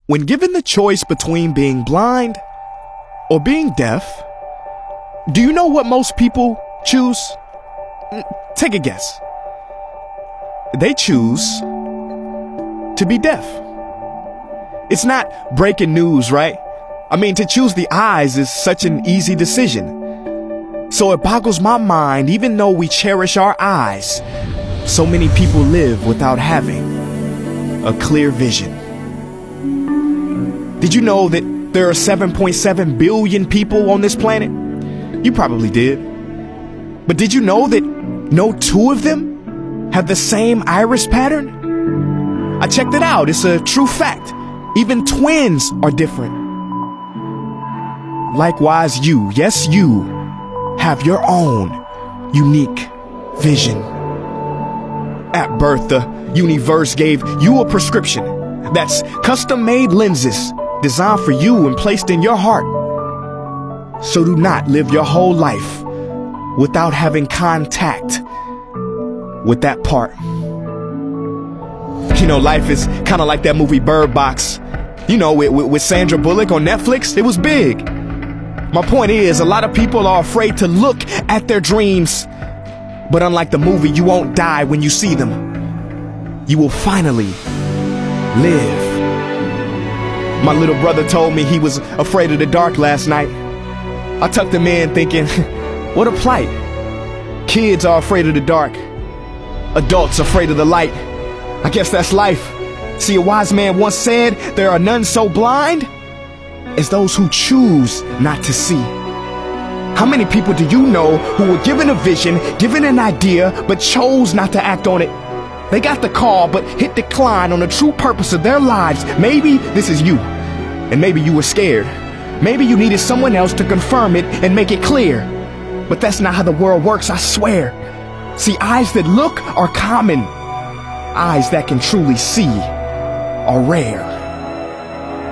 When given the choice between being blind or being deaf, do you know what most people choose? Take a guess. They choose to be deaf. It's not breaking news, right? I mean, to choose the eyes is such an easy decision. So it boggles my mind, even though we cherish our eyes, so many people live without having a clear vision. Did you know that there are 7.7 billion people on this planet? You probably did. But did you know that no two of them have the same iris pattern? I checked it out. It's a true fact. Even twins are different. Likewise, you, yes, you, have your own unique vision. At birth, the universe gave you a prescription that's custom-made lenses designed for you and placed in your heart. So do not live your whole life without having contact with that part. You know, life is kind of like that movie Bird Box. You know, with Sandra Bullock on Netflix. It was big. My point is, a lot of people are afraid to look at their dreams. But unlike the movie, you won't die when you see them. You will finally live. My little brother told me he was afraid of the dark last night. I tucked him in thinking, what a plight. Kids are afraid of the dark. Adults afraid of the light. I guess that's life. See, a wise man once said, there are none so blind as those who choose not to see. How many people do you know who were given a vision, given an idea, but chose not to act on it? They got the call, but hit decline on the true purpose of their lives. Maybe this is you, and maybe you were scared. Maybe you needed someone else to confirm it and make it clear. But that's not how the world works, I swear. See, eyes that look are common. Eyes that can truly see are rare.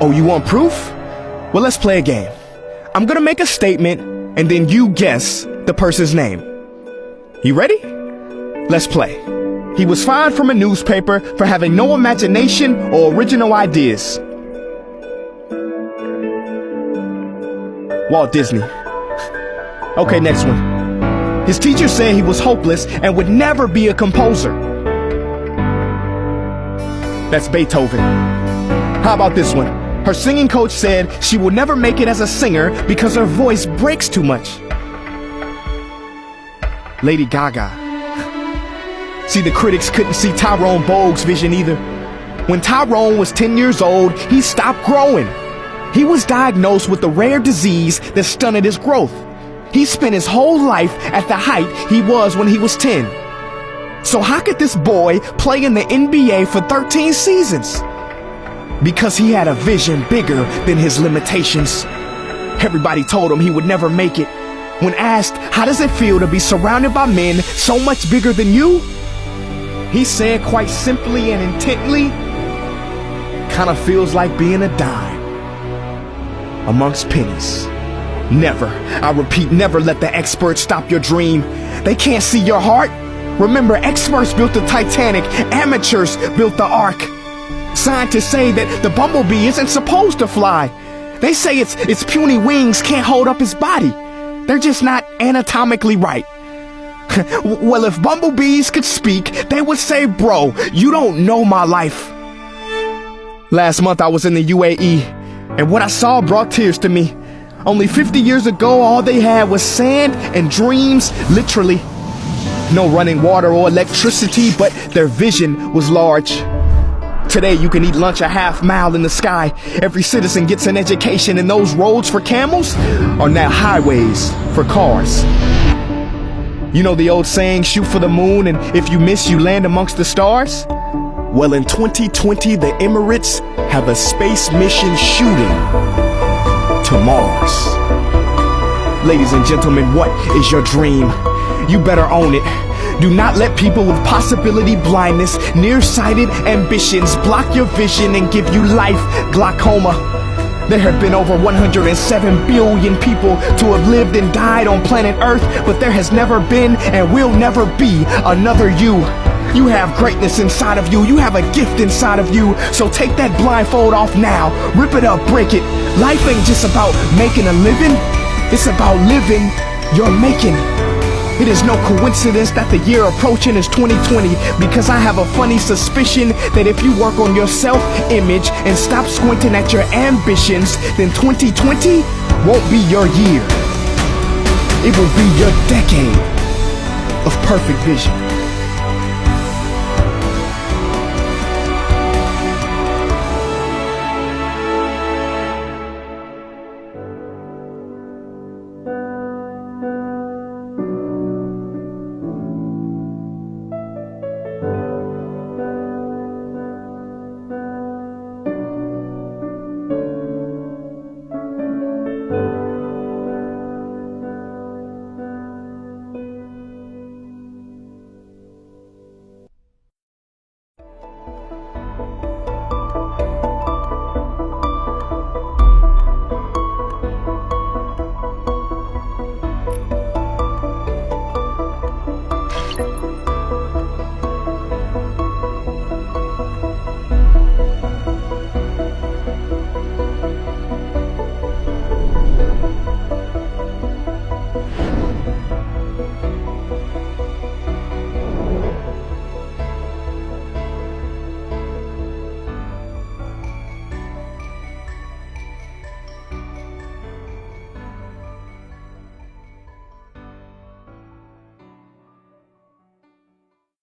Oh, you want proof? Well, let's play a game. I'm gonna make a statement, and then you guess the person's name. You ready? Let's play. He was fired from a newspaper for having no imagination or original ideas. Walt Disney. Okay, next one. His teacher said he was hopeless and would never be a composer. That's Beethoven. How about this one? Her singing coach said she will never make it as a singer because her voice breaks too much. Lady Gaga. See, the critics couldn't see Tyrone Bogue's vision either. When Tyrone was 10 years old, he stopped growing. He was diagnosed with a rare disease that stunted his growth. He spent his whole life at the height he was when he was 10. So how could this boy play in the NBA for 13 seasons? Because he had a vision bigger than his limitations. Everybody told him he would never make it. When asked, how does it feel to be surrounded by men so much bigger than you? He said quite simply and intently, kind of feels like being a dime amongst pennies. Never, I repeat, never let the experts stop your dream. They can't see your heart. Remember, experts built the Titanic, amateurs built the Ark. Scientists say that the bumblebee isn't supposed to fly. They say its puny wings can't hold up its body. They're just not anatomically right. Well, if bumblebees could speak, they would say, bro, you don't know my life. Last month I was in the UAE, and what I saw brought tears to me. Only 50 years ago, all they had was sand and dreams, literally. No running water or electricity, but their vision was large. Today, you can eat lunch a half mile in the sky. Every citizen gets an education, and those roads for camels are now highways for cars. You know the old saying, shoot for the moon, and if you miss, you land amongst the stars? Well, in 2020, the Emirates have a space mission shooting to Mars. Ladies and gentlemen, what is your dream? You better own it. Do not let people with possibility blindness, nearsighted ambitions block your vision and give you life glaucoma. There have been over 107 billion people to have lived and died on planet Earth, but there has never been and will never be another you. You have greatness inside of you. You have a gift inside of you. So take that blindfold off now. Rip it up, break it. Life ain't just about making a living. It's about living your making. It is no coincidence that the year approaching is 2020, because I have a funny suspicion that if you work on your self-image and stop squinting at your ambitions, then 2020 won't be your year. It will be your decade of perfect vision.